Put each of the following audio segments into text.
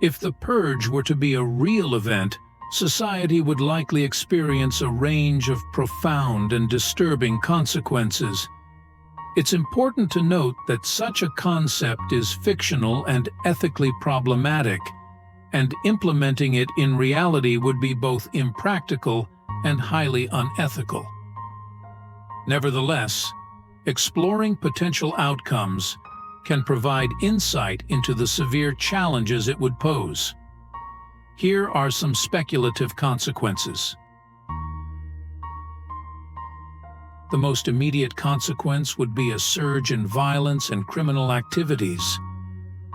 If the purge were to be a real event, society would likely experience a range of profound and disturbing consequences. It's important to note that such a concept is fictional and ethically problematic, and implementing it in reality would be both impractical and highly unethical. Nevertheless, exploring potential outcomes can provide insight into the severe challenges it would pose. Here are some speculative consequences. The most immediate consequence would be a surge in violence and criminal activities.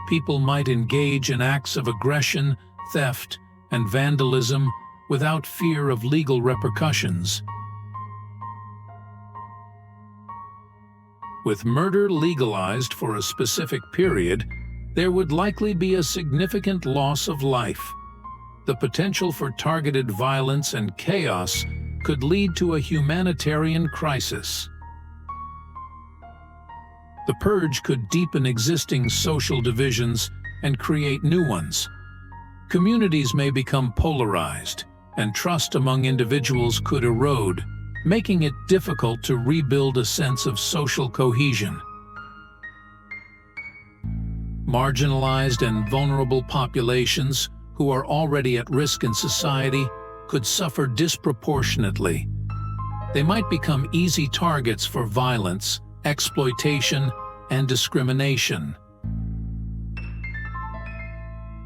People might engage in acts of aggression, theft, and vandalism without fear of legal repercussions. With murder legalized for a specific period, there would likely be a significant loss of life. The potential for targeted violence and chaos could lead to a humanitarian crisis. The purge could deepen existing social divisions and create new ones. Communities may become polarized, and trust among individuals could erode, making it difficult to rebuild a sense of social cohesion. Marginalized and vulnerable populations who are already at risk in society could suffer disproportionately. They might become easy targets for violence, exploitation, and discrimination.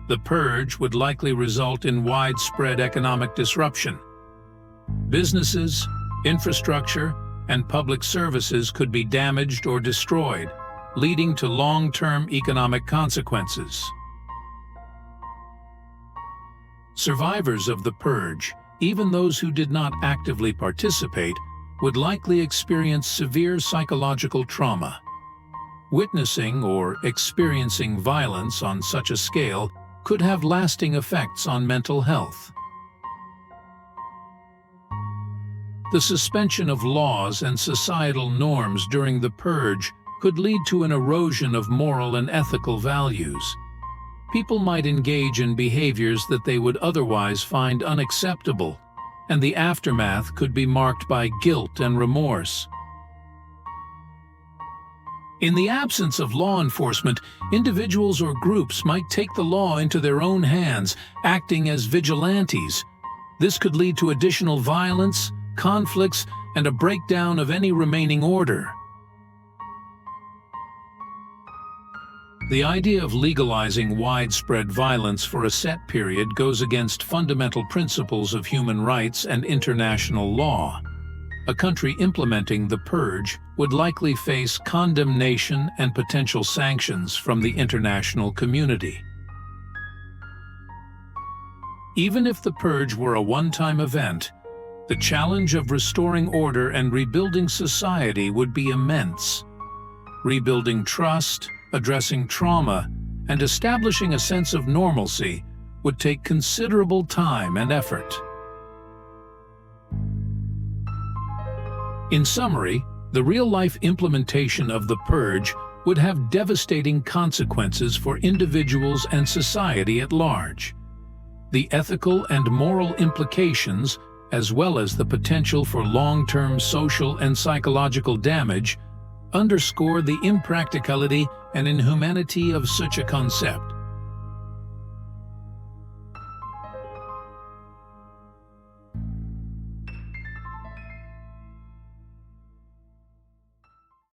The purge would likely result in widespread economic disruption. Businesses, infrastructure, and public services could be damaged or destroyed, leading to long-term economic consequences. Survivors of the purge, even those who did not actively participate, would likely experience severe psychological trauma. Witnessing or experiencing violence on such a scale could have lasting effects on mental health. The suspension of laws and societal norms during the purge could lead to an erosion of moral and ethical values. People might engage in behaviors that they would otherwise find unacceptable, and the aftermath could be marked by guilt and remorse. In the absence of law enforcement, individuals or groups might take the law into their own hands, acting as vigilantes. This could lead to additional violence, conflicts, and a breakdown of any remaining order. The idea of legalizing widespread violence for a set period goes against fundamental principles of human rights and international law. A country implementing the purge would likely face condemnation and potential sanctions from the international community. Even if the purge were a one-time event, the challenge of restoring order and rebuilding society would be immense. Rebuilding trust, addressing trauma, and establishing a sense of normalcy would take considerable time and effort. In summary, the real-life implementation of the purge would have devastating consequences for individuals and society at large. The ethical and moral implications, as well as the potential for long-term social and psychological damage, underscore the impracticality and inhumanity of such a concept.